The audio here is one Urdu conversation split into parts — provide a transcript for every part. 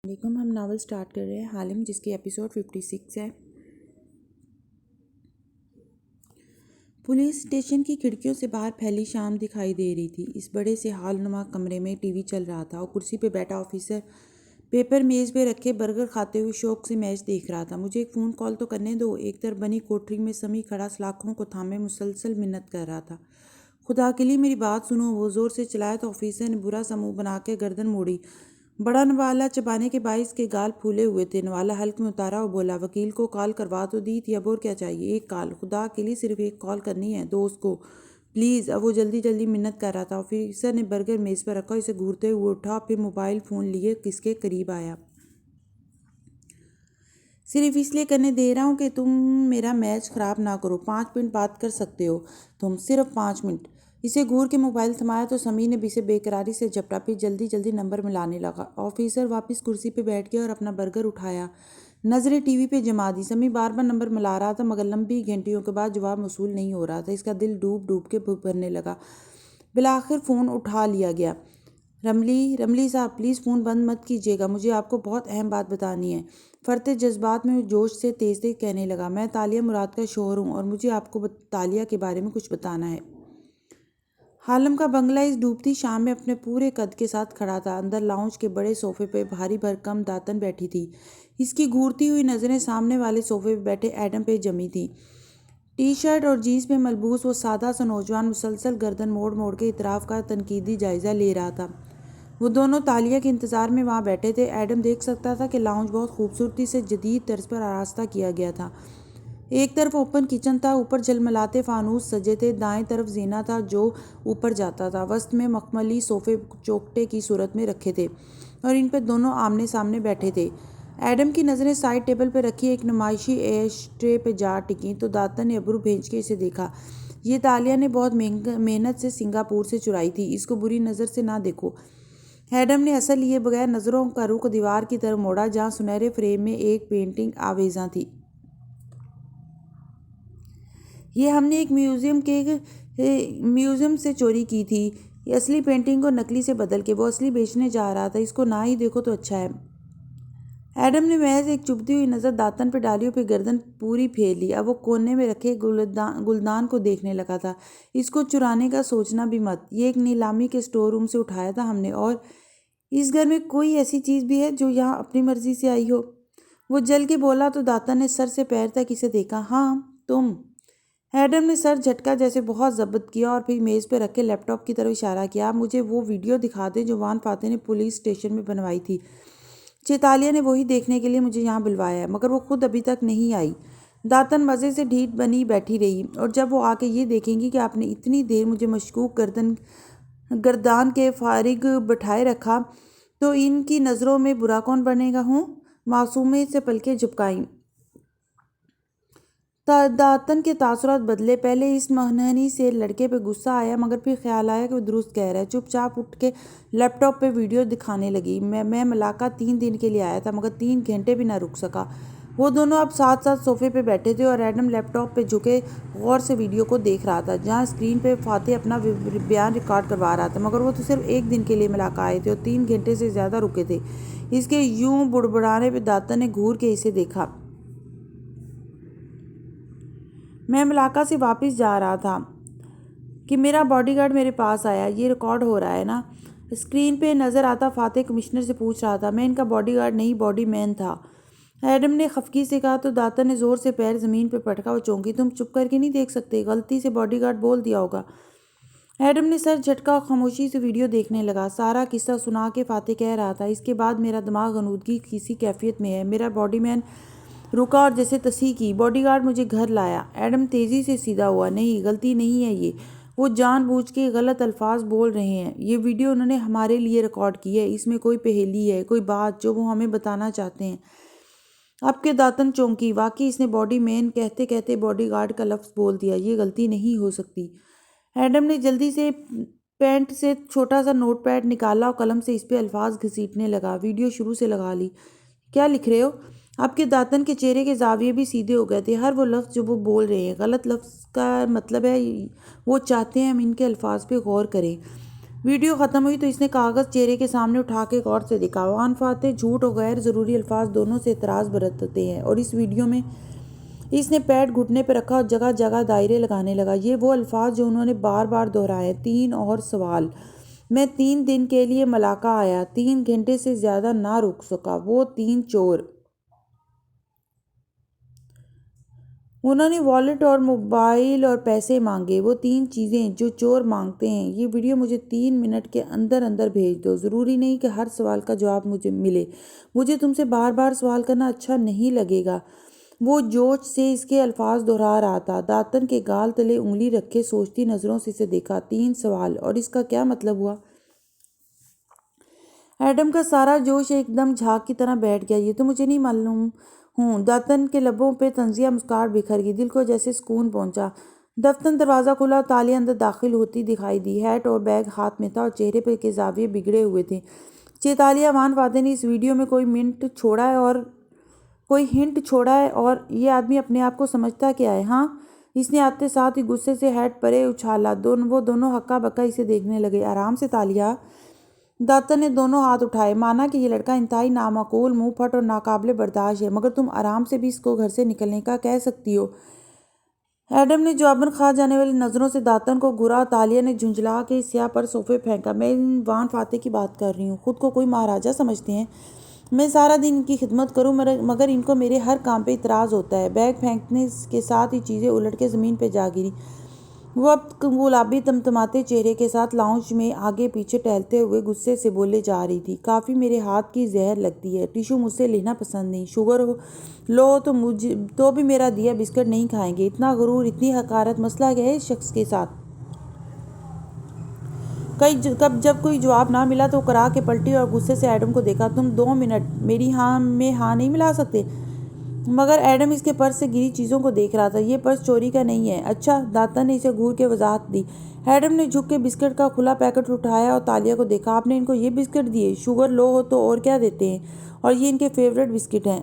علیکم ہم ناول سٹارٹ کر رہے ہیں حالم، جس کی ایپیسوڈ 56 ہے۔ پولیس اسٹیشن کی کھڑکیوں سے باہر پھیلی شام دکھائی دے رہی تھی۔ اس بڑے سے ہال نما کمرے میں ٹی وی چل رہا تھا اور کرسی پہ بیٹھا آفیسر پیپر میز پہ رکھے برگر کھاتے ہوئے شوق سے میچ دیکھ رہا تھا۔ مجھے ایک فون کال تو کرنے دو، ایک طرف بنی کوٹری میں سمی کھڑا سلاخوں کو تھامے مسلسل منت کر رہا تھا۔ خدا کے لیے میری بات سنو۔ وہ زور سے چلایا تو آفیسر نے برا سا منہ بنا کے گردن موڑی۔ بڑا نوالا چبانے کے باعث کے گال پھولے ہوئے تھے۔ نوالا حلق میں اتارا اور بولا، وکیل کو کال کروا تو دی تھی، اب اور کیا چاہیے؟ ایک کال، خدا کے لیے صرف ایک کال کرنی ہے، دوست کو پلیز۔ اب وہ جلدی جلدی منت کر رہا تھا۔ آفیسر نے برگر میز پر رکھا، اسے گھورتے ہوئے اٹھا، پھر موبائل فون لیے کس کے قریب آیا۔ صرف اس لیے کرنے دے رہا ہوں کہ تم میرا میچ خراب نہ کرو۔ 5 منٹ بات کر سکتے ہو تم، صرف 5 منٹ۔ اسے گھور کے موبائل تھمایا تو سمی نے بھی اسے بے قراری سے جھپٹا، پھر جلدی جلدی نمبر ملانے لگا۔ آفیسر واپس کرسی پہ بیٹھ گیا اور اپنا برگر اٹھایا، نظریں ٹی وی پہ جما دی۔ سمی بار بار نمبر ملا رہا تھا مگر لمبی گھنٹیوں کے بعد جواب موصول نہیں ہو رہا تھا۔ اس کا دل ڈوب ڈوب کے بھرنے لگا۔ بالآخر فون اٹھا لیا گیا۔ رملی صاحب، پلیز فون بند مت کیجیے گا، مجھے آپ کو بہت اہم بات بتانی ہے۔ فرتے جذبات میں جوش سے تیز تیز کہنے لگا، میں تالیہ مراد کا شوہر ہوں اور مجھے آپ کو تالیہ کے بارے میں کچھ بتانا ہے۔ حالم کا بنگلہ اس ڈوبتی شام میں اپنے پورے قد کے ساتھ کھڑا تھا۔ اندر لاؤنج کے بڑے صوفے پہ بھاری بھرکم داتن بیٹھی تھی۔ اس کی گھورتی ہوئی نظریں سامنے والے صوفے پہ بیٹھے ایڈم پہ جمی تھیں۔ ٹی شرٹ اور جینس میں ملبوس وہ سادہ سا نوجوان مسلسل گردن موڑ موڑ کے اطراف کا تنقیدی جائزہ لے رہا تھا۔ وہ دونوں تالیہ کے انتظار میں وہاں بیٹھے تھے۔ ایڈم دیکھ سکتا تھا کہ لاؤنج بہت خوبصورتی سے جدید طرز پر آراستہ کیا گیا تھا۔ ایک طرف اوپن کچن تھا، اوپر جھلملاتے فانوس سجے تھے، دائیں طرف زینہ تھا جو اوپر جاتا تھا، وسط میں مخملی صوفے چوکٹے کی صورت میں رکھے تھے اور ان پہ دونوں آمنے سامنے بیٹھے تھے۔ ایڈم کی نظریں سائڈ ٹیبل پہ رکھی ایک نمائشی ایش ٹرے پہ جا ٹکیں تو داتن نے ابرو بھینج کے اسے دیکھا۔ یہ تالیہ نے بہت محنت سے سنگاپور سے چرائی تھی، اس کو بری نظر سے نہ دیکھو۔ ایڈم نے اثر لیے بغیر نظروں کا رخ دیوار کی طرف موڑا جہاں سنہرے فریم میں ایک پینٹنگ آویزاں تھی۔ یہ ہم نے ایک میوزیم سے چوری کی تھی۔ یہ اصلی پینٹنگ کو نکلی سے بدل کے وہ اصلی بیچنے جا رہا تھا، اس کو نہ ہی دیکھو تو اچھا ہے۔ ایڈم نے محض ایک چبھتی ہوئی نظر داتن پہ ڈالی اور پھر گردن پوری پھیر لی۔ اب وہ کونے میں رکھے گلدان کو دیکھنے لگا تھا۔ اس کو چرانے کا سوچنا بھی مت، یہ ایک نیلامی کے اسٹور روم سے اٹھایا تھا ہم نے، اور اس گھر میں کوئی ایسی چیز بھی ہے جو یہاں اپنی مرضی سے آئی ہو؟ وہ جل کے بولا تو داتن نے سر سے پیر تک اسے دیکھا۔ ہاں تم۔ ایڈم نے سر جھٹکا جیسے بہت ضبط کیا اور پھر میز پہ رکھے لیپ ٹاپ کی طرف اشارہ کیا۔ آپ مجھے وہ ویڈیو دکھا دیں جو وان فاتح نے پولیس اسٹیشن میں بنوائی تھی۔ چیتالیہ نے وہی دیکھنے کے لیے مجھے یہاں بلوایا ہے، مگر وہ خود ابھی تک نہیں آئی۔ داتن مزے سے ڈھیٹ بنی بیٹھی رہی، اور جب وہ آ کے یہ دیکھیں گی کہ آپ نے اتنی دیر مجھے مشکوک گردان کے فارغ بٹھائے رکھا تو ان کی نظروں میں برا کون بنے گا ہوں؟ معصومے سے پلکیں جھپکائیں۔ داتن کے تاثرات بدلے۔ پہلے اس منحنی سے لڑکے پہ غصہ آیا مگر پھر خیال آیا کہ وہ درست کہہ رہا ہے۔ چپ چاپ اٹھ کے لیپ ٹاپ پہ ویڈیو دکھانے لگی۔ میں ملاقہ 3 دن کے لیے آیا تھا مگر 3 گھنٹے بھی نہ رک سکا۔ وہ دونوں اب ساتھ ساتھ صوفے پہ بیٹھے تھے اور ایڈم لیپ ٹاپ پہ جھکے غور سے ویڈیو کو دیکھ رہا تھا جہاں اسکرین پہ فاتح اپنا بیان ریکارڈ کروا رہا تھا، مگر وہ تو صرف 1 دن کے لیے ملاقہ آئے تھے اور 3 گھنٹے سے زیادہ رکے تھے۔ اس کے یوں بڑبڑانے پہ داتن نے گھور کے اسے دیکھا۔ میں ملاقہ سے واپس جا رہا تھا کہ میرا باڈی گارڈ میرے پاس آیا۔ یہ ریکارڈ ہو رہا ہے نا؟ اسکرین پہ نظر آتا فاتح کمشنر سے پوچھ رہا تھا۔ میں ان کا باڈی گارڈ نہیں، باڈی مین تھا، ایڈم نے خفگی سے کہا تو داتن نے زور سے پیر زمین پہ پٹکا۔ وہ چونکی۔ تم چپ کر کے نہیں دیکھ سکتے؟ غلطی سے باڈی گارڈ بول دیا ہوگا۔ ایڈم نے سر جھٹکا اور خاموشی سے ویڈیو دیکھنے لگا۔ سارا قصہ سنا کے فاتح کہہ رہا تھا، اس کے بعد میرا دماغ غنودگی کسی کیفیت میں ہے۔ میرا باڈی مین رکا اور جیسے تصحیح کی، باڈی گارڈ مجھے گھر لایا۔ ایڈم تیزی سے سیدھا ہوا۔ نہیں، غلطی نہیں ہے یہ، وہ جان بوجھ کے غلط الفاظ بول رہے ہیں۔ یہ ویڈیو انہوں نے ہمارے لیے ریکارڈ کی ہے، اس میں کوئی پہیلی ہے، کوئی بات جو وہ ہمیں بتانا چاہتے ہیں۔ اب کے داتن چونکی۔ واقعی اس نے باڈی مین کہتے کہتے باڈی گارڈ کا لفظ بول دیا۔ یہ غلطی نہیں ہو سکتی۔ ایڈم نے جلدی سے پینٹ سے چھوٹا سا نوٹ پیڈ نکالا اور قلم سے اس پہ الفاظ گھسیٹنے لگا۔ ویڈیو شروع سے لگا لی۔ کیا لکھ رہے ہو؟ اب کے داتن کے چہرے کے زاویے بھی سیدھے ہو گئے تھے۔ ہر وہ لفظ جو وہ بول رہے ہیں غلط لفظ کا مطلب ہے، وہ چاہتے ہیں ہم ان کے الفاظ پہ غور کریں۔ ویڈیو ختم ہوئی تو اس نے کاغذ چہرے کے سامنے اٹھا کے غور سے دیکھا۔ وان فاتح جھوٹ اور غیر ضروری الفاظ دونوں سے اعتراض برتتے ہیں، اور اس ویڈیو میں اس نے پیڈ گھٹنے پہ رکھا اور جگہ جگہ دائرے لگانے لگا۔ یہ وہ الفاظ جو انہوں نے بار بار دہرائے، 3 اور سوال۔ میں 3 دن کے لیے ملاقہ آیا، 3 گھنٹے سے زیادہ نہ رک سکا۔ وہ 3 چور۔ انہوں نے والیٹ اور موبائل اور پیسے مانگے، وہ 3 چیزیں جو چور مانگتے ہیں۔ یہ ویڈیو مجھے 3 منٹ کے اندر اندر بھیج دو۔ ضروری نہیں کہ ہر سوال کا جواب مجھے ملے، مجھے تم سے بار بار سوال کرنا اچھا نہیں لگے گا۔ وہ جوش سے اس کے الفاظ دہرا رہا تھا۔ داتن کے گال تلے انگلی رکھے سوچتی نظروں سے اسے دیکھا۔ 3 سوال، اور اس کا کیا مطلب ہوا؟ ایڈم کا سارا جوش ایک دم جھاگ کی طرح بیٹھ گیا۔ یہ تو مجھے نہیں معلوم ہوں۔ داتن کے لبوں پہ طنزیہ مسکراہٹ بکھر گئی، دل کو جیسے سکون پہنچا۔ دفتر دروازہ کھلا اور تالیہ اندر داخل ہوتی دکھائی دی۔ ہیٹ اور بیگ ہاتھ میں تھا اور چہرے پہ کے زاویے بگڑے ہوئے تھے۔ چیتالیہ، وان فاتح نے اس ویڈیو میں کوئی ہنٹ چھوڑا ہے اور یہ آدمی اپنے آپ کو سمجھتا کیا ہے؟ ہاں؟ اس نے آتے ساتھ ہی غصے سے ہیٹ پرے اچھالا۔ وہ دونوں ہکا بکا اسے دیکھنے لگے۔ آرام سے تالیہ۔ داتن نے دونوں ہاتھ اٹھائے۔ مانا کہ یہ لڑکا انتہائی نامعقول، منہ پھٹ اور ناقابل برداشت ہے، مگر تم آرام سے بھی اس کو گھر سے نکلنے کا کہہ سکتی ہو۔ ایڈم نے جواباً کھا جانے والی نظروں سے داتن کو گھورا اور تالیہ نے جھنجھلا کے اس سیاہ پر صوفے پھینکا۔ میں وان فاتح کی بات کر رہی ہوں۔ خود کو کوئی مہاراجہ سمجھتے ہیں۔ میں سارا دن ان کی خدمت کروں مگر ان کو میرے ہر کام پہ اعتراض ہوتا ہے۔ بیگ پھینکنے کے ساتھ ہی چیزیں الٹ کے زمین پہ جا گریں۔ وہ اب گلابی تمتماتے چہرے کے ساتھ لاؤنج میں آگے پیچھے ٹہلتے ہوئے غصے سے بولے جا رہی تھی۔ کافی میرے ہاتھ کی زہر لگتی ہے۔ ٹشو مجھ سے لینا پسند نہیں۔ شوگر لو تو بھی میرا دیا بسکٹ نہیں کھائیں گے۔ اتنا غرور، اتنی حقارت، مسئلہ کیا ہے اس شخص کے ساتھ؟ جب کوئی جواب نہ ملا تو کرا کے پلٹی اور غصے سے ایڈم کو دیکھا۔ تم 2 منٹ میری ہاں میں ہاں نہیں ملا سکتے؟ مگر ایڈم اس کے پرس سے گری چیزوں کو دیکھ رہا تھا۔ یہ پرس چوری کا نہیں ہے۔ اچھا؟ داتن نے اسے گھور کے وضاحت دی۔ ایڈم نے جھک کے بسکٹ کا کھلا پیکٹ اٹھایا اور تالیہ کو دیکھا۔ آپ نے ان کو یہ بسکٹ دیے؟ شوگر لو ہو تو اور کیا دیتے ہیں، اور یہ ان کے فیورٹ بسکٹ ہیں۔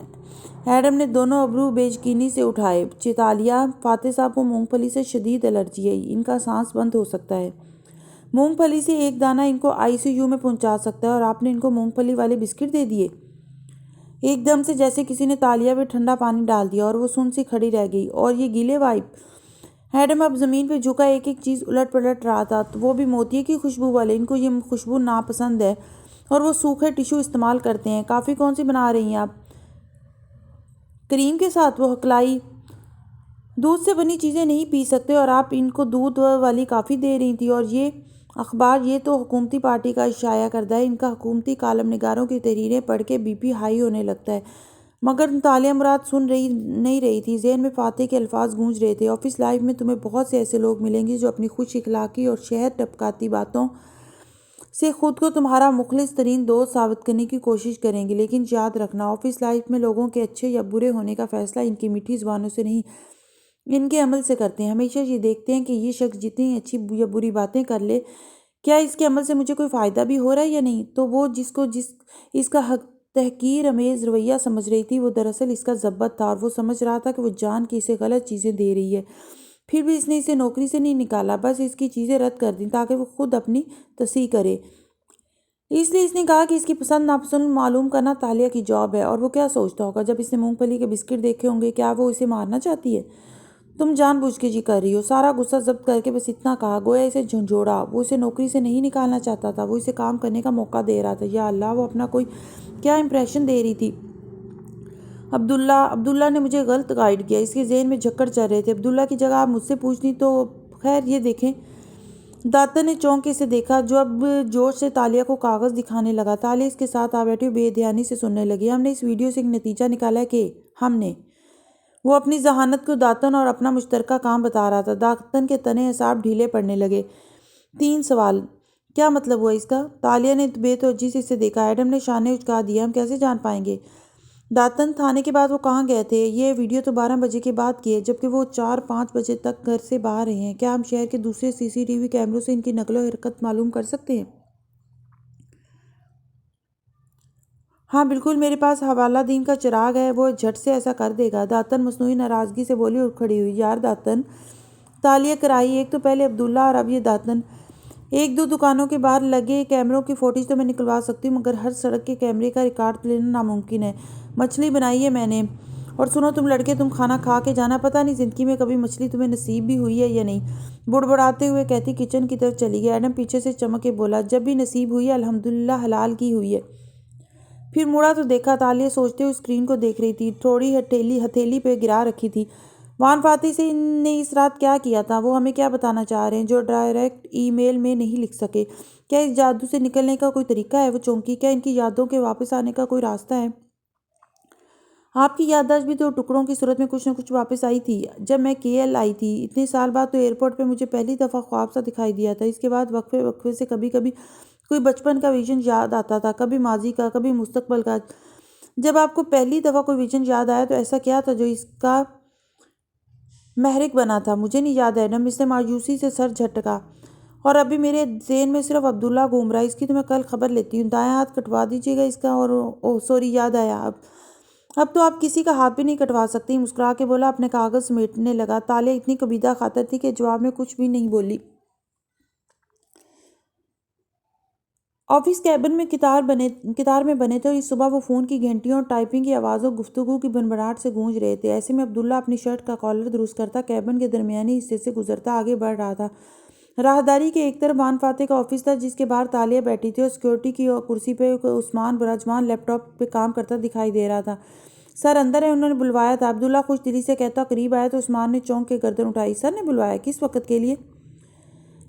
ایڈم نے دونوں ابرو بے یقینی سے اٹھائے۔ چیتالیہ، فاتح صاحب کو مونگ پھلی سے شدید الرجی ہے، ان کا سانس بند ہو سکتا ہے۔ مونگ پھلی سے ایک دانہ ان کو ICU میں پہنچا سکتا ہے، اور آپ نے ان کو مونگ پھلی والے بسکٹ دے دیے؟ ایک دم سے جیسے کسی نے تالیہ پہ ٹھنڈا پانی ڈال دیا، اور وہ سن سی کھڑی رہ گئی۔ اور یہ گیلے وائپ؟ ایڈم اب زمین پہ جھکا ایک ایک چیز الٹ پلٹ رہا تھا۔ وہ بھی موتیے کی خوشبو والے۔ ان کو یہ خوشبو ناپسند ہے اور وہ سوکھے ٹشو استعمال کرتے ہیں۔ کافی کون سی بنا رہی ہیں آپ؟ کریم کے ساتھ؟ وہ ہکلائی۔ دودھ سے بنی چیزیں نہیں پی سکتے اور آپ ان کو دودھ والی کافی دے رہی تھی۔ اور یہ اخبار، یہ تو حکومتی پارٹی کا شائع کردہ ہے۔ ان کا حکومتی کالم نگاروں کی تحریریں پڑھ کے BP ہائی ہونے لگتا ہے۔ مگر تالیہ مراد سن نہیں رہی تھی۔ ذہن میں فاتح کے الفاظ گونج رہے تھے۔ آفس لائف میں تمہیں بہت سے ایسے لوگ ملیں گے جو اپنی خوش اخلاقی اور شہد ٹپکاتی باتوں سے خود کو تمہارا مخلص ترین دوست ثابت کرنے کی کوشش کریں گے، لیکن یاد رکھنا، آفس لائف میں لوگوں کے اچھے یا برے ہونے کا فیصلہ ان کی میٹھی زبانوں سے نہیں، ان کے عمل سے کرتے ہیں۔ ہمیشہ یہ دیکھتے ہیں کہ یہ شخص جتنی اچھی یا بری باتیں کر لے، کیا اس کے عمل سے مجھے کوئی فائدہ بھی ہو رہا ہے یا نہیں۔ تو وہ اس کا تحقیر امیز رویہ سمجھ رہی تھی، وہ دراصل اس کا ضبط تھا، اور وہ سمجھ رہا تھا کہ وہ جان کے اسے غلط چیزیں دے رہی ہے۔ پھر بھی اس نے اسے نوکری سے نہیں نکالا، بس اس کی چیزیں رد کر دیں تاکہ وہ خود اپنی تصحیح کرے۔ اس لیے اس نے کہا کہ اس کی پسند ناپسند معلوم کرنا تالیہ کی جاب ہے۔ اور وہ کیا سوچتا ہوگا جب اس نے مونگ پھلی کے بسکٹ دیکھے ہوں گے؟ کیا وہ اسے مارنا چاہتی ہے؟ تم جان بوجھ کے جی کر رہی ہو۔ سارا غصہ ضبط کر کے بس اتنا کہا، گویا اسے جھنجھوڑا۔ وہ اسے نوکری سے نہیں نکالنا چاہتا تھا، وہ اسے کام کرنے کا موقع دے رہا تھا۔ یا اللہ، وہ اپنا کوئی کیا امپریشن دے رہی تھی؟ عبداللہ نے مجھے غلط گائیڈ کیا۔ اس کے ذہن میں جھکڑ چل رہے تھے۔ عبداللہ کی جگہ آپ مجھ سے پوچھتی تو خیر، یہ دیکھیں۔ داتن نے چونک کے اسے دیکھا، جو اب جوش سے تالیہ کو کاغذ دکھانے لگا۔ تالیہ اس کے ساتھ آ بیٹھی بے دھیانی سے سننے لگی۔ ہم نے اس ویڈیو سے ایک نتیجہ نکالا ہے کہ وہ اپنی ذہانت کو داتن اور اپنا مشترکہ کام بتا رہا تھا۔ داتن کے تنے اعصاب ڈھیلے پڑنے لگے۔ 3 سوال، کیا مطلب ہوا اس کا؟ تالیہ نے بے توجہی سے اسے دیکھا۔ ایڈم نے شانے اچکا دیے۔ ہم کیسے جان پائیں گے؟ داتن، تھانے کے بعد وہ کہاں گئے تھے؟ یہ ویڈیو تو 12 بجے کے بعد کی ہے، جبکہ وہ 4-5 بجے تک گھر سے باہر رہے ہیں۔ کیا ہم شہر کے دوسرے CCTV کیمروں سے ان کی نقل و حرکت معلوم کر سکتے ہیں؟ ہاں بالکل، میرے پاس حوالہ دین کا چراغ ہے، وہ جھٹ سے ایسا کر دے گا۔ داتن مصنوعی ناراضگی سے بولی اور کھڑی ہوئی۔ یار داتن، تالیہ کرائی، ایک تو پہلے عبداللہ اور اب یہ داتن، ایک دو دکانوں کے باہر لگے کیمروں کی فوٹیج تو میں نکلوا سکتی ہوں، مگر ہر سڑک کے کیمرے کا ریکارڈ لینا ناممکن ہے۔ مچھلی بنائی ہے میں نے، اور سنو تم لڑکے، تم کھانا کھا کے جانا، پتہ نہیں زندگی میں کبھی مچھلی تمہیں نصیب بھی ہوئی ہے یا نہیں۔ بڑبڑاتے ہوئے کہتی کچن کی طرف چلی گئی۔ ایڈم پیچھے سے چمک کے بولا، جب بھی نصیب ہوئی ہے الحمدللہ حلال کی ہوئی ہے۔ پھر مڑا تو دیکھا، تالیہ سوچتے ہوئے اسکرین کو دیکھ رہی تھی، تھوڑی ہتھیلی پہ گرا رکھی تھی۔ وان فاتح سے نے اس رات کیا کیا تھا؟ وہ ہمیں کیا بتانا چاہ رہے ہیں جو ڈائریکٹ ای میل میں نہیں لکھ سکے؟ کیا اس جادو سے نکلنے کا کوئی طریقہ ہے؟ وہ چونکی، کیا ان کی یادوں کے واپس آنے کا کوئی راستہ ہے؟ آپ کی یادداشت بھی تو ٹکڑوں کی صورت میں کچھ نہ کچھ واپس آئی تھی جب میں کے ایل آئی تھی۔ اتنے سال بعد تو ایئرپورٹ پہ مجھے پہلی دفعہ خواب سا دکھائی دیا تھا۔ اس کے بعد وقفے وقفے سے کبھی کبھی کوئی بچپن کا ویژن یاد آتا تھا، کبھی ماضی کا، کبھی مستقبل کا۔ جب آپ کو پہلی دفعہ کوئی ویژن یاد آیا تو ایسا کیا تھا جو اس کا محرک بنا تھا؟ مجھے نہیں یاد ایڈم، اس نے مایوسی سے سر جھٹکا، اور ابھی میرے ذہن میں صرف عبداللہ گھوم رہا ہے۔ اس کی تو میں کل خبر لیتی ہوں۔ دایاں ہاتھ کٹوا دیجیے گا اس کا۔ اور سوری، یاد آیا، اب تو آپ کسی کا ہاتھ بھی نہیں کٹوا سکتی۔ مسکرا کے بولا، اپنے کاغذ سمیٹنے لگا۔ تالیہ اتنی کبیدہ خاطر تھی کہ جواب میں کچھ بھی نہیں بولی۔ آفس کیبن میں قطار میں بنے تھے، اور اس صبح وہ فون کی گھنٹیوں اور ٹائپنگ کی آوازوں، گفتگو کی بھنبھناہٹ سے گونج رہے تھے۔ ایسے میں عبداللہ اپنی شرٹ کا کالر درست کرتا کیبن کے درمیانی حصے سے گزرتا آگے بڑھ رہا تھا۔ راہداری کے ایک طرف وان فاتح کا آفس تھا، جس کے باہر تالیہ بیٹھی تھی، اور سیکورٹی کی کرسی پہ عثمان براجمان لیپ ٹاپ پہ کام کرتا دکھائی دے رہا تھا۔ سر اندر ہے، انہوں نے بلوایا تھا، عبداللہ خوش دلی سے کہتا۔ قریب آیا تو عثمان نے چونک کے گردن اٹھائی۔ سر نے بلوایا؟ کس وقت کے لیے؟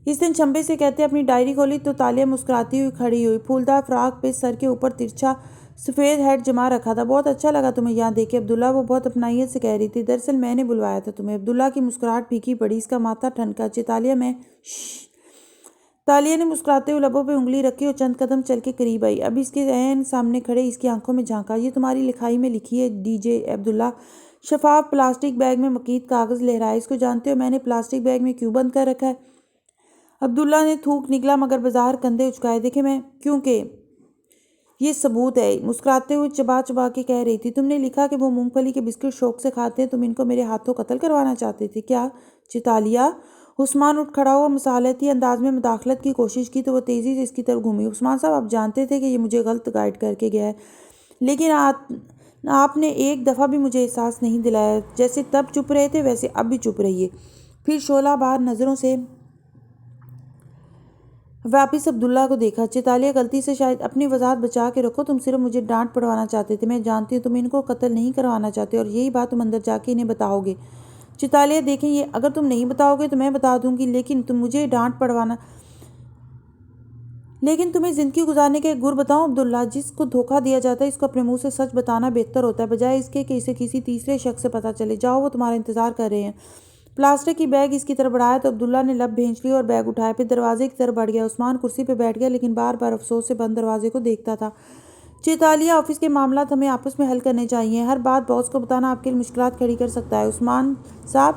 اس نے چھمبے سے کہتے اپنی ڈائری کھولی تو تالیہ مسکراتی ہوئی کھڑی ہوئی، پھولدار فراق پہ سر کے اوپر ترچھا سفید ہیڈ جما رکھا تھا۔ بہت اچھا لگا تمہیں یہاں دیکھ کے عبداللہ، وہ بہت اپنائیت سے کہہ رہی تھی۔ دراصل میں نے بلوایا تھا تمہیں۔ عبداللہ کی مسکراہٹ پھیکی پڑی، اس کا ماتھا ٹھنکا۔ چیتالیہ میں شش۔ تالیہ نے مسکراتے ہوئے لبوں پہ انگلی رکھی اور چند قدم چل کے قریب آئی۔ اب اس کے عین سامنے کھڑے اس کی آنکھوں میں جھانکا۔ یہ تمہاری لکھائی میں لکھی ہے ڈی جے عبداللہ؟ شفاف پلاسٹک بیگ میں مقید کاغذ لہرائے۔ اس کو جانتے ہو میں نے پلاسٹک بیگ میں کیوں بند کر رکھا ہے؟ عبداللہ نے تھوک نکلا مگر بظاہر کندھے اچکائے۔ دیکھیں میں کیونکہ یہ ثبوت ہے، مسکراتے ہوئے چبا چبا کے کہہ رہی تھی۔ تم نے لکھا کہ وہ مونگ پھلی کے بسکٹ شوق سے کھاتے ہیں، تم ان کو میرے ہاتھوں قتل کروانا چاہتے تھے کیا؟ چیتالیہ، عثمان اٹھ کھڑا ہوا، مصالحتی انداز میں مداخلت کی کوشش کی تو وہ تیزی سے اس کی طرف گھومی۔ عثمان صاحب، آپ جانتے تھے کہ یہ مجھے غلط گائیڈ کر کے گیا ہے، لیکن آپ نے ایک دفعہ بھی مجھے احساس نہیں دلایا۔ جیسے تب چپ رہے تھے ویسے اب بھی چپ رہیے۔ پھر شعلہ بار نظروں سے واپس عبداللہ کو دیکھا۔ چیتالیہ، غلطی سے شاید، اپنی وضاحت بچا کے رکھو، تم صرف مجھے ڈانٹ پڑوانا چاہتے تھے۔ میں جانتی ہوں تم ان کو قتل نہیں کروانا چاہتے، اور یہی بات تم اندر جا کے انہیں بتاؤ گے۔ چیتالیہ، دیکھیں یہ اگر تم نہیں بتاؤ گے تو میں بتا دوں گی، لیکن تم مجھے ڈانٹ پڑوانا، لیکن تمہیں زندگی گزارنے کا ایک گر بتاؤں عبداللہ، جس کو دھوکہ دیا جاتا ہے اس کو اپنے منہ سے سچ بتانا بہتر ہوتا ہے، بجائے اس کے کہ اسے کسی تیسرے شخص سے پتہ چلے۔ جاؤ، وہ تمہارا انتظار کر رہے ہیں۔ پلاسٹک کی بیگ اس کی طرف بڑھایا تو عبداللہ نے لب بھینچ لی اور بیگ اٹھایا، پھر دروازے کی طرف بڑھ گیا۔ عثمان کرسی پہ بیٹھ گیا، لیکن بار بار افسوس سے بند دروازے کو دیکھتا تھا۔ چیتالیہ، آفس کے معاملات ہمیں آپس میں حل کرنے چاہیے، ہر بات باس کو بتانا آپ کے لیے مشکلات کھڑی کر سکتا ہے۔ عثمان صاحب،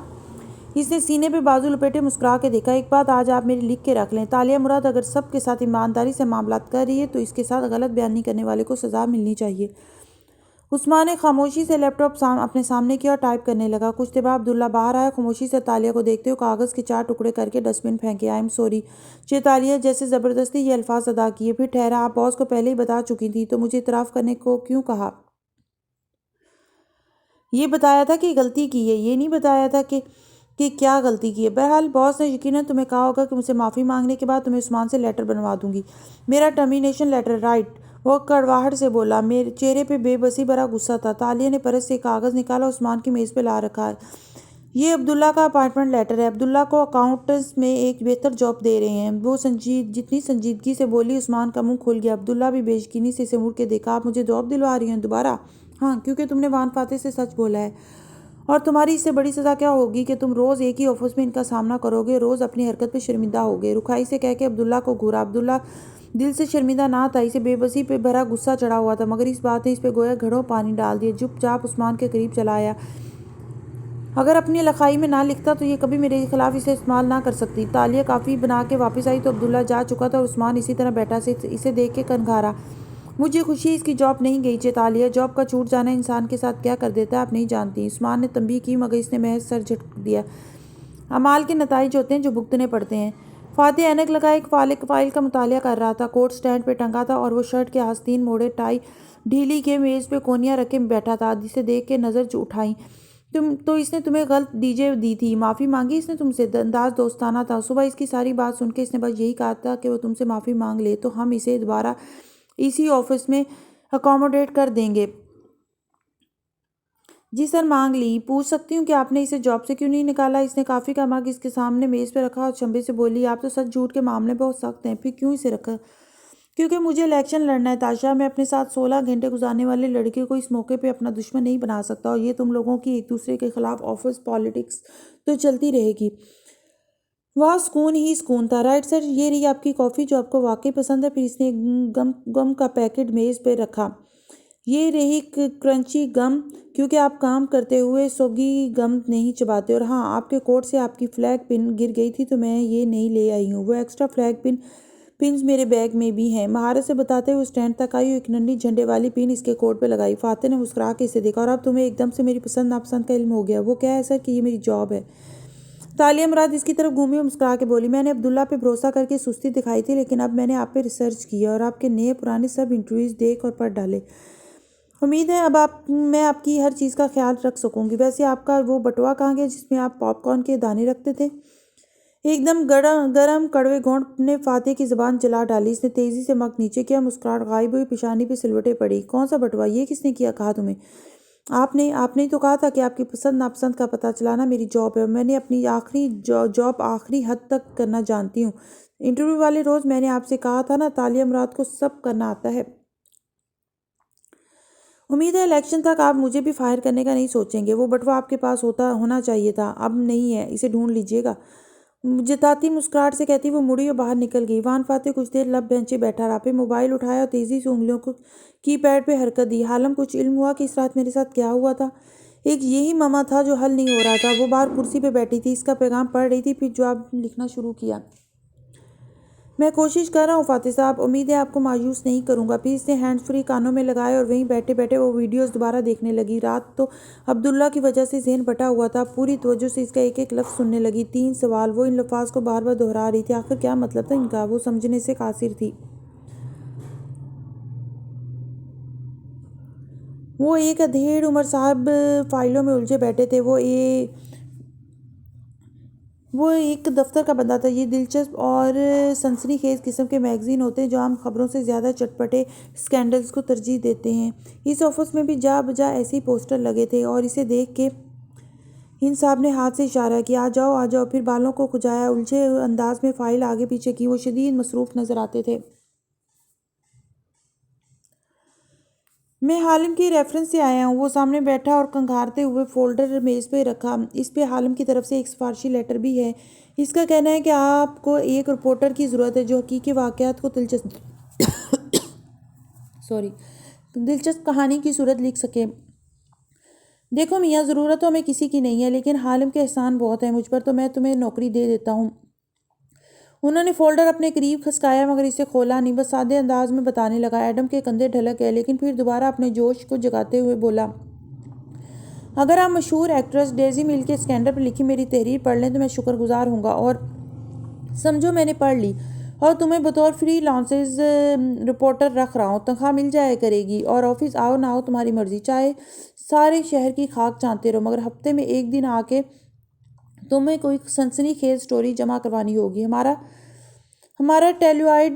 اس نے سینے پہ بازو لپیٹے مسکرا کے دیکھا، ایک بات آج آپ میری لکھ کے رکھ لیں، تالیہ مراد اگر سب کے ساتھ ایمانداری سے معاملات کر رہی ہے تو اس کے ساتھ غلط بیانی کرنے والے کو سزا ملنی چاہیے۔ عثمان نے خاموشی سے لیپ ٹاپ اپنے سامنے کیا اور ٹائپ کرنے لگا۔ کچھ دیر بعد عبداللہ باہر آیا، خاموشی سے تالیہ کو دیکھتے ہوئے کاغذ کے 4 ٹکڑے کر کے ڈسٹ بن پھینکے۔ آئی ایم سوری چیتالیہ جیسے زبردستی یہ الفاظ ادا کیے، پھر ٹھہرا۔ آپ باس کو پہلے ہی بتا چکی تھی تو مجھے اعتراف کرنے کو کیوں کہا؟ یہ بتایا تھا کہ غلطی کی ہے، یہ نہیں بتایا تھا کہ کیا غلطی کی ہے۔ بہرحال باس نے یقیناً تمہیں کہا ہوگا کہ مجھ سے معافی مانگنے کے بعد تمہیں عثمان سے لیٹر بنوا دوں گی۔ میرا ٹرمینیشن لیٹر، رائٹ؟ وہ کڑواہٹ سے بولا۔ میرے چہرے پہ بے بسی بھرا غصہ تھا۔ تالیہ نے پرس سے ایک کاغذ نکالا، عثمان کی میز پہ لا رکھا۔ یہ عبداللہ کا اپائنٹمنٹ لیٹر ہے، عبداللہ کو اکاؤنٹس میں ایک بہتر جاب دے رہے ہیں۔ وہ جتنی سنجیدگی سے بولی، عثمان کا منہ کھل گیا۔ عبداللہ بھی بے یقینی سے اسے مڑ کے دیکھا۔ آپ مجھے جاب دلوا رہی ہیں دوبارہ؟ ہاں، کیونکہ تم نے وان فاتح سے سچ بولا ہے، اور تمہاری اس سے بڑی سزا کیا ہوگی کہ تم روز ایک ہی آفس میں ان کا سامنا کرو گے، روز اپنی حرکت پہ شرمندہ ہوگے۔ رکھائی سے کہہ کے عبداللہ کو گھورا۔ عبداللہ دل سے شرمندہ نہ تھا، اسے بے بسی پہ بھرا غصہ چڑھا ہوا تھا، مگر اس بات نے اس پہ گویا گھڑوں پانی ڈال دیا۔ چپ چاپ عثمان کے قریب چلا آیا۔ اگر اپنی لکھائی میں نہ لکھتا تو یہ کبھی میرے خلاف اسے استعمال نہ کر سکتی۔ تالیہ کافی بنا کے واپس آئی تو عبداللہ جا چکا تھا اور عثمان اسی طرح بیٹھا اسے دیکھ کے کنکھارا۔ مجھے خوشی ہے اس کی جاب نہیں گئی چیتالیہ، جاب کا چھوٹ جانا انسان کے ساتھ کیا کر دیتا ہے آپ نہیں جانتی۔ عثمان نے تنبیہ کی مگر اس نے محض سر جھٹک دیا۔ اعمال کے نتائج ہوتے ہیں جو بھگتنے پڑتے ہیں۔ فاتح اینک لگائے ایک فائل کا مطالعہ کر رہا تھا۔ کوٹ سٹینڈ پہ ٹنگا تھا اور وہ شرٹ کے آستین موڑے، ٹائی ڈھیلی کے میز پہ کونیاں رکھے بیٹھا تھا۔ جسے دیکھ کے نظر اٹھائی تو اس نے تمہیں غلط ڈی جے دی تھی، معافی مانگی اس نے تم سے؟ انداز دوستانہ تھا۔ صبح اس کی ساری بات سن کے اس نے بس یہی کہا تھا کہ وہ تم سے معافی مانگ لے تو ہم اسے دوبارہ اسی آفس میں اکوموڈیٹ کر دیں گے۔ جی سر، مانگ لی۔ پوچھ سکتی ہوں کہ آپ نے اسے جاب سے کیوں نہیں نکالا؟ اس نے کافی کا مگ اس کے سامنے میز پہ رکھا اور چنبے سے بولی، آپ تو سچ جھوٹ کے معاملے بہت سخت ہیں۔ پھر کیوں اسے رکھا؟ کیونکہ مجھے الیکشن لڑنا ہے تاشا۔ میں اپنے ساتھ 16 گھنٹے گزارنے والے لڑکے کو اس موقع پہ اپنا دشمن نہیں بنا سکتا، اور یہ تم لوگوں کی ایک دوسرے کے خلاف آفس پالیٹکس تو چلتی رہے گی۔ وہاں سکون ہی سکون تھا۔ رائٹ سر، یہ رہی آپ کی کافی جو آپ کو واقعی پسند ہے۔ پھر اس نے گم کا پیکٹ میز پہ رکھا۔ یہ رہی کرنچی گم، کیونکہ آپ کام کرتے ہوئے سوگی گم نہیں چباتے۔ اور ہاں، آپ کے کوٹ سے آپ کی فلیگ پن گر گئی تھی تو میں یہ نہیں لے آئی ہوں۔ وہ ایکسٹرا فلیگ پنز میرے بیگ میں بھی ہیں۔ مہارت سے بتاتے ہوئے اسٹینڈ تک آئی اور ایک ننھی جھنڈے والی پن اس کے کوٹ پہ لگائی۔ فاتح نے مسکرا کے اسے دیکھا، اور اب تمہیں ایک دم سے میری پسند ناپسند کا علم ہو گیا۔ وہ کیا ہے سر؟ کہ یہ میری جاب ہے۔ تالیہ مراد اس کی طرف گھومی اور مسکرا کے بولی، میں نے عبداللہ پہ بھروسہ کر کے سستی دکھائی تھی، لیکن اب میں نے آپ پہ ریسرچ کی اور آپ کے نئے پرانے سب انٹرویوز دیکھ اور پڑھ ڈالے۔ امید ہے اب میں آپ کی ہر چیز کا خیال رکھ سکوں گی۔ ویسے آپ کا وہ بٹوا کہاں گیا جس میں آپ پاپ کارن کے دانے رکھتے تھے؟ ایک دم گرم کڑوے گھونٹ نے فاتح کی زبان جلا ڈالی۔ اس نے تیزی سے مگ نیچے کیا، مسکراہٹ غائب ہوئی، پیشانی پہ سلوٹیں پڑی۔ کون سا بٹوا؟ یہ کس نے کہا تمہیں؟ آپ نے تو کہا تھا کہ آپ کی پسند ناپسند کا پتہ چلانا میری جاب ہے، اور میں نے اپنی آخری جاب آخری حد تک کرنا جانتی ہوں۔ انٹرویو والے روز میں نے آپ سے کہا تھا نا، تالیہ مراد کو سب کرنا آتا ہے۔ امید ہے الیکشن تک آپ مجھے بھی فائر کرنے کا نہیں سوچیں گے۔ وہ بٹوا آپ کے پاس ہونا چاہیے تھا، اب نہیں ہے، اسے ڈھونڈ لیجیے گا۔ جتاتی مسکراہٹ سے کہتی وہ مڑی اور باہر نکل گئی۔ وان فاتح کچھ دیر لب بینچے بیٹھا رہا، پھر موبائل اٹھایا اور تیزی سے انگلیوں کو کی پیڈ پہ حرکت دی۔ حالم، کچھ علم ہوا کہ اس رات میرے ساتھ کیا ہوا تھا؟ ایک یہی مما تھا جو حل نہیں ہو رہا تھا۔ وہ باہر کرسی پہ بیٹھی تھی، اس کا پیغام پڑھ رہی تھی، پھر جواب لکھنا شروع کیا۔ میں کوشش کر رہا ہوں فاتح صاحب، امید ہے آپ کو مایوس نہیں کروں گا۔ پھر اس نے ہینڈ فری کانوں میں لگائے اور وہیں بیٹھے بیٹھے وہ ویڈیوز دوبارہ دیکھنے لگی۔ رات تو عبداللہ کی وجہ سے ذہن بٹا ہوا تھا، پوری توجہ سے اس کا ایک ایک لفظ سننے لگی۔ 3 سوال، وہ ان الفاظ کو بار بار دہرا رہی تھی، آخر کیا مطلب تھا ان کا؟ وہ سمجھنے سے قاصر تھی۔ وہ ایک ادھیڑ عمر صاحب فائلوں میں الجھے بیٹھے تھے۔ وہ ایک دفتر کا بندہ تھا۔ یہ دلچسپ اور سنسنی خیز قسم کے میگزین ہوتے ہیں جو عام خبروں سے زیادہ چٹپٹے سکینڈلز کو ترجیح دیتے ہیں۔ اس آفس میں بھی جا بجا ایسے ہی پوسٹر لگے تھے، اور اسے دیکھ کے ہند صاحب نے ہاتھ سے اشارہ کیا، آ جاؤ۔ پھر بالوں کو کھجایا، الجھے انداز میں فائل آگے پیچھے کی۔ وہ شدید مصروف نظر آتے تھے۔ میں حالم کی ریفرنس سے آیا ہوں۔ وہ سامنے بیٹھا اور کنگھارتے ہوئے فولڈر میز پہ رکھا۔ اس پہ حالم کی طرف سے ایک سفارشی لیٹر بھی ہے۔ اس کا کہنا ہے کہ آپ کو ایک رپورٹر کی ضرورت ہے جو حقیقی واقعات کو دلچسپ کہانی کی صورت لکھ سکے۔ دیکھو میاں، ضرورت تو ہمیں کسی کی نہیں ہے، لیکن حالم کے احسان بہت ہیں مجھ پر، تو میں تمہیں نوکری دے دیتا ہوں۔ انہوں نے فولڈر اپنے قریب کھسکایا مگر اسے کھولا نہیں، بس سادے انداز میں بتانے لگا۔ ایڈم کے کندھے ڈھلک گئے، لیکن پھر دوبارہ اپنے جوش کو جگاتے ہوئے بولا، اگر آپ مشہور ایکٹریس ڈیزی میل کے اسکینڈل پر لکھی میری تحریر پڑھ لیں تو میں شکر گزار ہوں گا۔ اور سمجھو میں نے پڑھ لی، اور تمہیں بطور فری لانسز رپورٹر رکھ رہا ہوں۔ تنخواہ مل جائے کرے گی، اور آفس آؤ نہ آؤ تمہاری مرضی، چاہے سارے شہر کی خاک چانتے رہو، مگر ہفتے میں ایک دن آ کے تمہیں کوئی سنسنی خیز سٹوری جمع کروانی ہوگی۔ ہمارا ٹیلیوائڈ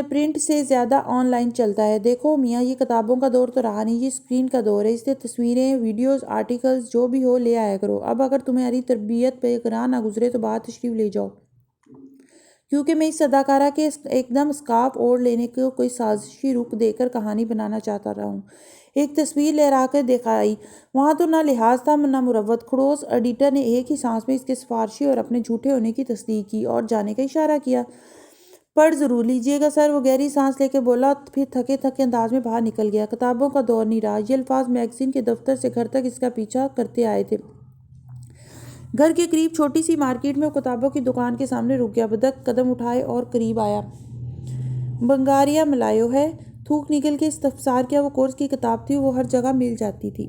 پرنٹ سے زیادہ آن لائن چلتا ہے۔ دیکھو میاں، یہ کتابوں کا دور تو رہا نہیں، یہ اسکرین کا دور ہے، اس لیے تصویریں، ویڈیوز، آرٹیکلز جو بھی ہو لے آیا کرو۔ اب اگر تمہاری تربیت پہ گراں نہ گزرے تو باہر تشریف لے جاؤ، کیونکہ میں اس اداکارہ کے ایک دم اسکارف اوڑھ لینے کو کوئی سازشی رخ دے کر کہانی بنانا چاہتا رہا ہوں۔ ایک تصویر لہرا کر دکھائی۔ وہاں تو نہ لحاظ تھا نہ مروت۔ کھڑوس ایڈیٹر نے ایک ہی سانس میں اس کے سفارشی اور اپنے جھوٹے ہونے کی تصدیق کی اور جانے کا اشارہ کیا۔ پڑھ ضرور لیجیے گا سر، وہ گہری سانس لے کے بولا، پھر تھکے انداز میں باہر نکل گیا۔ کتابوں کا دور نہیں رہا۔ یہ الفاظ میگزین کے دفتر سے گھر تک اس کا پیچھا کرتے آئے تھے۔ گھر کے قریب چھوٹی سی مارکیٹ میں وہ کتابوں کی دکان کے سامنے رک گیا، بدک قدم اٹھائے اور قریب آیا۔ بنگاریا ملایو ہے؟ تھوک نکل کے استفسار کیا۔ وہ کورس کی کتاب تھی، وہ ہر جگہ مل جاتی تھی۔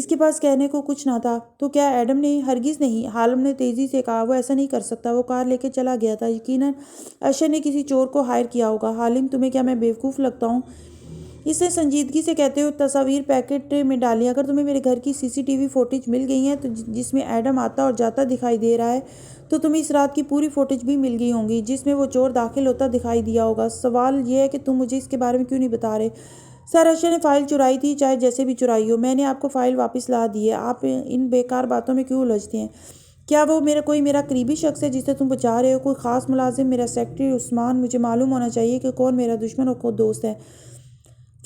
اس کے پاس کہنے کو کچھ نہ تھا۔ تو کیا ایڈم نے؟ ہرگز نہیں، حالم نے تیزی سے کہا۔ وہ ایسا نہیں کر سکتا، وہ کار لے کے چلا گیا تھا۔ یقیناً اشر نے کسی چور کو ہائر کیا ہوگا۔ حالم، تمہیں کیا میں بیوقوف لگتا ہوں؟ اس نے سنجیدگی سے کہتے ہوئے تصاویر پیکٹ میں ڈالی۔ اگر تمہیں میرے گھر کی CCTV فوٹیج مل گئی ہیں تو جس میں ایڈم آتا اور جاتا دکھائی دے رہا ہے، تو تمہیں اس رات کی پوری فوٹیج بھی مل گئی ہوں گی جس میں وہ چور داخل ہوتا دکھائی دیا ہوگا۔ سوال یہ ہے کہ تم مجھے اس کے بارے میں کیوں نہیں بتا رہے؟ سر، اشر نے فائل چرائی تھی، چاہے جیسے بھی چرائی ہو۔ میں نے آپ کو فائل واپس لا دی ہے۔ آپ ان بیکار باتوں میں کیوں الجھتے ہیں؟ کیا وہ کوئی میرا قریبی شخص ہے جسے تم بچا رہے ہو؟ کوئی خاص ملازم؟ میرا سیکرٹری عثمان؟ مجھے معلوم ہونا چاہیے کہ کون میرا دشمن اور کون دوست ہے۔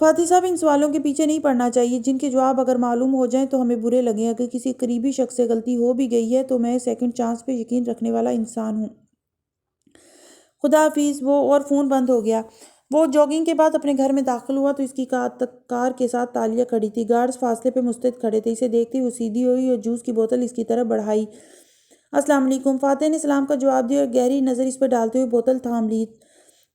فاتح صاحب، ان سوالوں کے پیچھے نہیں پڑنا چاہیے جن کے جواب اگر معلوم ہو جائیں تو ہمیں برے لگیں۔ اگر کسی قریبی شخص سے غلطی ہو بھی گئی ہے تو میں سیکنڈ چانس پہ یقین رکھنے والا انسان ہوں۔ خدا حافظ۔ وہ اور فون بند ہو گیا۔ وہ جاگنگ کے بعد اپنے گھر میں داخل ہوا تو اس کی کار کے ساتھ تالیہ کھڑی تھی۔ گارڈز فاصلے پہ مستعد کھڑے تھے۔ اسے دیکھتے ہی وہ سیدھی ہوئی اور جوس کی بوتل اس کی طرف بڑھائی۔ السلام علیکم۔ فاتح نے سلام کا جواب دیا اور گہری نظر اس پہ ڈالتے ہوئے بوتل تھام لی۔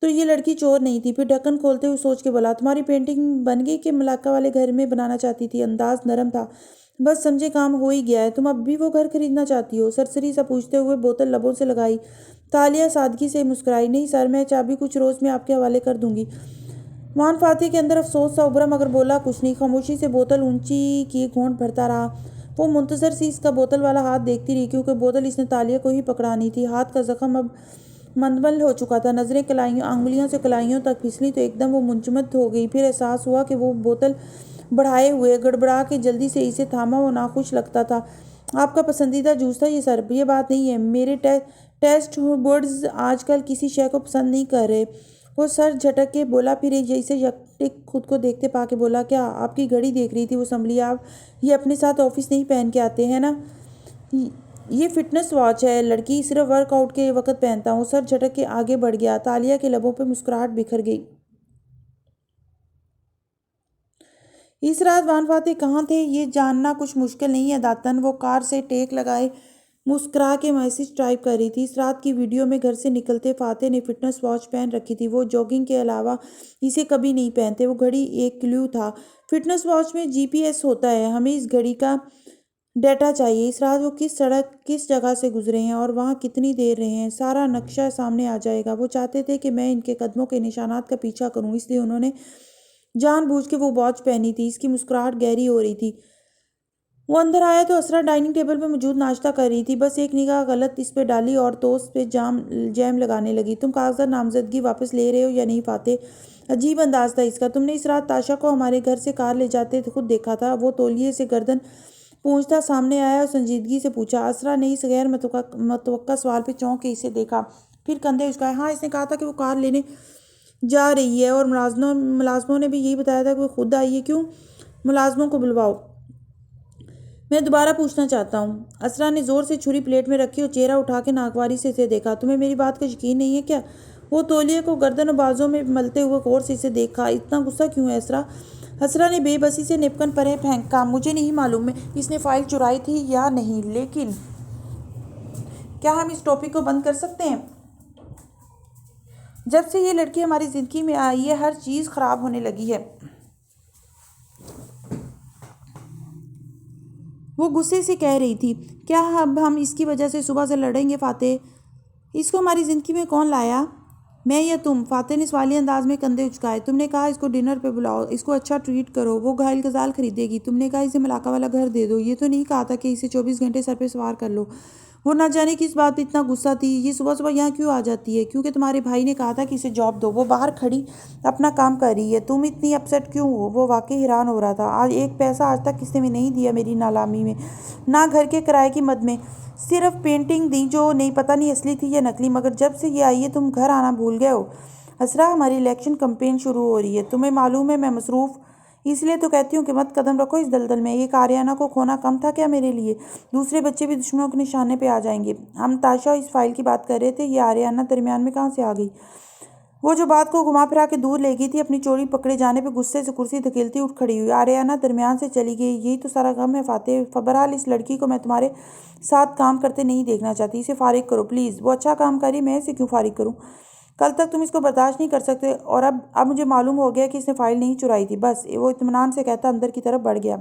تو یہ لڑکی چور نہیں تھی؟ پھر ڈھکن کھولتے ہوئے سوچ کے بولا، تمہاری پینٹنگ بن گئی کہ ملکہ والے گھر میں بنانا چاہتی تھی؟ انداز نرم تھا۔ بس سمجھے کام ہو ہی گیا ہے۔ تم اب بھی وہ گھر خریدنا چاہتی ہو؟ سرسری سا پوچھتے ہوئے بوتل لبوں سے لگائی۔ تالیہ سادگی سے مسکرائی۔ نہیں سر، میں چابی کچھ روز میں آپ کے حوالے کر دوں گی۔ وہاں فاتح کے اندر افسوس سا ابھرا مگر بولا کچھ نہیں۔ خاموشی سے بوتل اونچی کی گھونٹ بھرتا رہا۔ وہ منتظر سی اس کا بوتل والا ہاتھ دیکھتی رہی کیونکہ بوتل اس نے تالیہ کو ہی پکڑانی تھی۔ ہاتھ کا زخم اب مندمل ہو چکا تھا۔ نظریں انگلیوں سے کلائیوں تک پھسلی تو ایک دم وہ منجمد ہو گئی۔ پھر احساس ہوا کہ وہ بوتل بڑھائے ہوئے گڑبڑا کے جلدی سے اسے تھاما۔ وہ ناخوش لگتا تھا۔ آپ کا پسندیدہ جوس تھا یہ سر؟ یہ بات نہیں ہے، میرے ٹیسٹ بڈز آج کل کسی شے کو پسند نہیں کر رہے۔ وہ سر جھٹک کے بولا، پھر اسے یکٹک خود کو دیکھتے پا کے بولا، کیا آپ کی گھڑی دیکھ رہی تھی؟ وہ سنبھلی۔ آپ یہ اپنے ساتھ آفس نہیں پہن کے آتے ہیں نا؟ یہ فٹنس واچ ہے لڑکی، صرف ورک آؤٹ کے وقت پہنتا ہوں۔ سر جھٹک کے آگے بڑھ گیا۔ تالیہ کے لبوں پہ مسکراہٹ بکھر گئی۔ اس رات وان فاتح کہاں تھے یہ جاننا کچھ مشکل نہیں ہے داتن۔ وہ کار سے ٹیک لگائے مسکرا کے میسج ٹائپ کر رہی تھی۔ اس رات کی ویڈیو میں گھر سے نکلتے فاتح نے فٹنس واچ پہن رکھی تھی۔ وہ جاگنگ کے علاوہ اسے کبھی نہیں پہنتے۔ وہ گھڑی ایک کلیو تھا۔ فٹنس واچ میں GPS ہوتا ہے، ہمیں اس گھڑی کا ڈیٹا چاہیے۔ اس رات وہ کس سڑک کس جگہ سے گزرے ہیں اور وہاں کتنی دیر رہے ہیں، سارا نقشہ سامنے آ جائے گا۔ وہ چاہتے تھے کہ میں ان کے قدموں کے نشانات کا پیچھا کروں، اس لیے انہوں نے جان بوجھ کے وہ واچ پہنی تھی۔ اس کی مسکراہٹ گہری ہو رہی تھی۔ وہ اندر آیا تو اسرا ڈائننگ ٹیبل پہ موجود ناشتہ کر رہی تھی۔ بس ایک نگاہ غلط اس پہ ڈالی اور ٹوسٹ پہ جیم لگانے لگی۔ تم کاغذات نامزدگی واپس لے رہے ہو یا نہیں فاتح؟ عجیب انداز تھا اس کا۔ تم نے اس رات تاشا کو ہمارے گھر سے کار لے جاتے خود دیکھا تھا؟ وہ تولیے سے گردن پونچھتا سامنے آیا اور سنجیدگی سے پوچھا۔ اسرا نے اس غیر متوقع سوال پہ چونک کے اسے دیکھا، پھر کندھے اچکائے۔ ہاں، اس نے کہا تھا کہ وہ کار لینے جا رہی ہے اور ملازموں نے بھی یہی بتایا تھا کہ وہ خود آئی ہے۔ کیوں؟ ملازموں کو بلواؤ، میں دوبارہ پوچھنا چاہتا ہوں۔ اسرا نے زور سے چھری پلیٹ میں رکھی اور چہرہ اٹھا کے ناگواری سے اسے دیکھا۔ تمہیں میری بات کا یقین نہیں ہے کیا؟ وہ تولیے کو گردن و بازوں میں ملتے ہوئے غور سے اسے دیکھا۔ اتنا غصہ کیوں ہے اسرا؟ اسرا نے بے بسی سے نیپکن پرے پھینکا۔ مجھے نہیں معلوم اس نے فائل چرائی تھی یا نہیں، لیکن کیا ہم اس ٹاپک کو بند کر سکتے ہیں؟ جب سے یہ لڑکی ہماری زندگی میں آئی ہے ہر چیز خراب ہونے لگی ہے۔ وہ غصے سے کہہ رہی تھی۔ کیا اب ہم اس کی وجہ سے صبح سے لڑیں گے فاتح؟ اس کو ہماری زندگی میں کون لایا؟ میں یا تم؟ فاتح نے سوالی انداز میں کندھے اچکائے۔ تم نے کہا اس کو ڈنر پہ بلاؤ، اس کو اچھا ٹریٹ کرو، وہ گھائل غزال خریدے گی۔ تم نے کہا اسے ملاقہ والا گھر دے دو، یہ تو نہیں کہا تھا کہ اسے 24 گھنٹے سر پہ سوار کر لو۔ وہ نہ جانے کس بات پہ اتنا غصہ تھی۔ یہ صبح صبح یہاں کیوں آ جاتی ہے؟ کیونکہ تمہارے بھائی نے کہا تھا کہ اسے جاب دو۔ وہ باہر کھڑی اپنا کام کر رہی ہے، تم اتنی اپسیٹ کیوں ہو؟ وہ واقعی حیران ہو رہا تھا۔ آج ایک پیسہ آج تک کسی نے نہیں دیا میری نالامی میں، نہ گھر کے کرائے کی مد میں، صرف پینٹنگ دی جو نہیں پتہ نہیں اصلی تھی یا نکلی۔ مگر جب سے یہ آئی ہے تم گھر آنا بھول گئے ہو۔ اسرا، ہماری الیکشن کمپین شروع ہو رہی ہے، تمہیں معلوم ہے میں مصروف، اس لیے تو کہتی ہوں کہ مت قدم رکھو اس دلدل میں۔ ایک آریانہ کو کھونا کم تھا کیا میرے لیے؟ دوسرے بچے بھی دشمنوں کے نشانے پہ آ جائیں گے۔ ہم تاشا اس فائل کی بات کر رہے تھے، یہ آریانہ درمیان میں کہاں سے آ گئی؟ وہ جو بات کو گھما پھرا کے دور لے گئی تھی، اپنی چوری پکڑے جانے پہ غصے سے کرسی دھکیلتی اٹھ کھڑی ہوئی۔ آریانہ درمیان سے چلی گئی، یہی تو سارا غم ہے فاتح۔ بہرحال اس لڑکی کو میں تمہارے ساتھ کام کرتے نہیں دیکھنا چاہتی، اسے فارغ کرو پلیز۔ وہ اچھا کام کر رہی، میں اسے کیوں فارغ کروں؟ کل تک تم اس کو برداشت نہیں کر سکتے اور اب مجھے معلوم ہو گیا کہ اس نے فائل نہیں چرائی تھی۔ بس، وہ اطمینان سے کہتا اندر کی طرف بڑھ گیا۔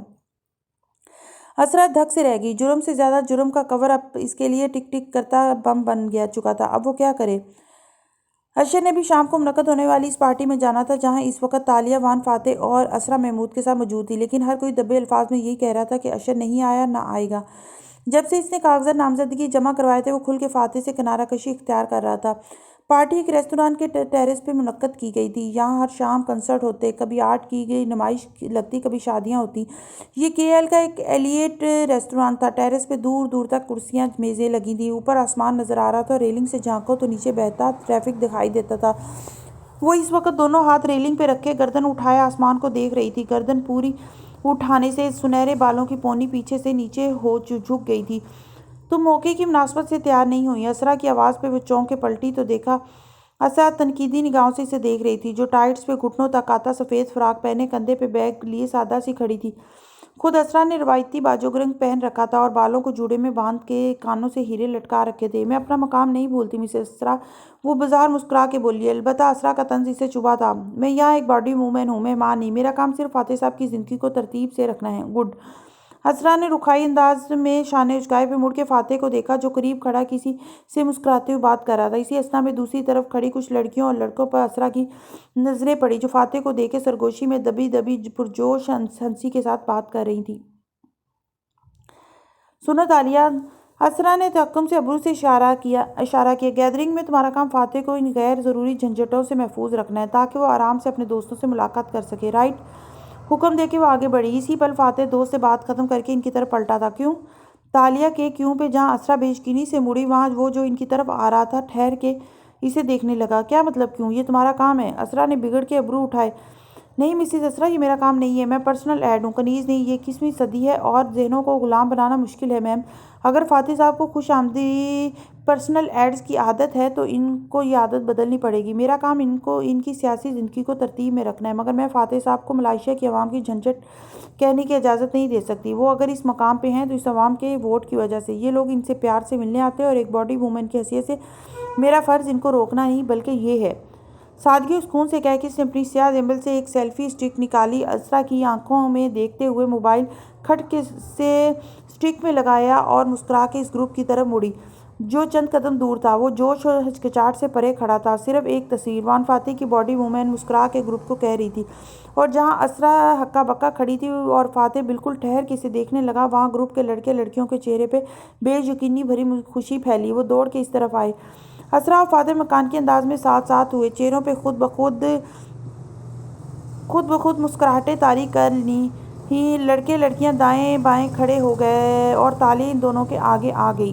اسرا دھک سے رہ گئی۔ جرم سے زیادہ جرم کا کور اپ اس کے لیے ٹک ٹک کرتا بم بن چکا تھا۔ اب وہ کیا کرے؟ اشر نے بھی شام کو منعقد ہونے والی اس پارٹی میں جانا تھا جہاں اس وقت تالیہ وان فاتح اور اسرا محمود کے ساتھ موجود تھی، لیکن ہر کوئی دبے الفاظ میں یہی کہہ رہا تھا کہ اشر نہیں آیا، نہ آئے گا۔ جب سے اس نے کاغذات نامزدگی جمع کروائے تھے وہ کھل کے فاتح سے کنارہ کشی اختیار کر رہا تھا۔ پارٹی ایک ریستوران کے ٹیرس پہ منعقد کی گئی تھی۔ یہاں ہر شام کنسرٹ ہوتے، کبھی آرٹ کی گئی نمائش لگتی، کبھی شادیاں ہوتی۔ یہ کے ایل کا ایک ایلیٹ ریستوران تھا۔ ٹیرس پہ دور دور تک کرسیاں میزیں لگی تھیں، اوپر آسمان نظر آ رہا تھا، ریلنگ سے جھانکو تو نیچے بہتا ٹریفک دکھائی دیتا تھا۔ وہ اس وقت دونوں ہاتھ ریلنگ پہ رکھے گردن اٹھائے آسمان کو دیکھ رہی تھی۔ گردن پوری اٹھانے سے سنہرے بالوں کی پونی پیچھے سے نیچے ہو جھک گئی تھی۔ تم موقع کی مناسبت سے تیار نہیں ہوئی؟ اسرا کی آواز پہ وہ چونک کے پلٹی تو دیکھا اسرا تنقیدی نگاہوں سے اسے دیکھ رہی تھی، جو ٹائٹس پہ گھٹنوں تک آتا، سفید فراق پہنے، کندھے پہ بیگ لیے سادہ سی کھڑی تھی۔ خود اسرا نے روایتی باجوگ رنگ پہن رکھا تھا اور بالوں کو جوڑے میں باندھ کے کانوں سے ہیرے لٹکا رکھے تھے۔ میں اپنا مقام نہیں بھولتی مسز اسرا، وہ بظاہر مسکرا کے بولی۔ البتہ اسرا کا طنز اسے چبھا تھا۔ میں یہاں ایک باڈی وومن ہوں، میں ماں نہیں۔ میرا کام صرف فاتح صاحب کی زندگی کو ترتیب سے رکھنا ہے۔ گڈ۔ اسرا نے رکھائی انداز میں شانے اچکائے، پھر مڑ کے فاتح کو دیکھا جو قریب کھڑا کسی سے مسکراتے ہوئے بات کر رہا تھا۔ اسی اثنا میں دوسری طرف کھڑی کچھ لڑکیوں اور لڑکوں پر اسرا کی نظریں پڑی جو فاتح کو دیکھ کے سرگوشی میں دبی دبی پرجوش ہنسی کے ساتھ بات کر رہی تھیں۔ سنو تالیہ، اسرا نے تحکم سے ابرو سے اشارہ کیا۔ گیدرنگ میں تمہارا کام فاتح کو ان غیر ضروری جھنجھٹوں سے محفوظ رکھنا ہے تاکہ وہ آرام سے اپنے دوستوں سے ملاقات کر سکے، رائٹ؟ حکم دے کے وہ آگے بڑھی۔ اسی پل فاتح دوست سے بات ختم کر کے ان کی طرف پلٹا تھا۔ کیوں؟ تالیہ کے کیوں پہ جہاں اسرا بے یقینی سے مڑی وہاں وہ جو ان کی طرف آ رہا تھا ٹھہر کے اسے دیکھنے لگا۔ کیا مطلب کیوں؟ یہ تمہارا کام ہے؟ اسرا نے بگڑ کے ابرو اٹھائے۔ نہیں مسز اسرا، یہ میرا کام نہیں ہے، میں پرسنل ایڈ ہوں۔ کنیز نہیں، یہ 21ویں صدی ہے اور ذہنوں کو غلام بنانا مشکل ہے میم۔ اگر فاتح صاحب کو خوش آمدی پرسنل ایڈز کی عادت ہے تو ان کو یہ عادت بدلنی پڑے گی۔ میرا کام ان کی سیاسی زندگی کو ترتیب میں رکھنا ہے، مگر میں فاتح صاحب کو ملائیشیا کی عوام کی جھنجھٹ کہنے کی اجازت نہیں دے سکتی۔ وہ اگر اس مقام پہ ہیں تو اس عوام کے ووٹ کی وجہ سے۔ یہ لوگ ان سے پیار سے ملنے آتے ہیں اور ایک باڈی وومن کی حیثیت سے میرا فرض ان کو روکنا نہیں بلکہ یہ ہے۔ سادگی اور سکون سے کہہ کے اس نے اپنی سیاہ زنبل سے ایک سیلفی اسٹک نکالی، اسرا کی آنکھوں میں دیکھتے ہوئے موبائل کھٹ سے اسٹک میں لگایا اور مسکرا کے اس گروپ کی طرف مڑی جو چند قدم دور تھا۔ وہ جوش اور ہچکچاہٹ سے پرے کھڑا تھا۔ صرف ایک تصویر، وان فاتح کی باڈی وومن مسکرا کے گروپ کو کہہ رہی تھی، اور جہاں اسرا ہکا بکا کھڑی تھی اور فاتح بالکل ٹھہر کے اسے دیکھنے لگا وہاں گروپ کے لڑکے لڑکیوں کے چہرے پہ بے یقینی بھری خوشی پھیلی۔ وہ دوڑ کے اس طرف آئے۔ اسرا اور فاتح مکان کے انداز میں ساتھ ساتھ ہوئے، چہروں پہ خود بخود مسکراہٹیں طاری کر لیں۔ لڑکے لڑکیاں دائیں بائیں کھڑے ہو گئے اور تالیہ ان دونوں کے آگے آ گئی۔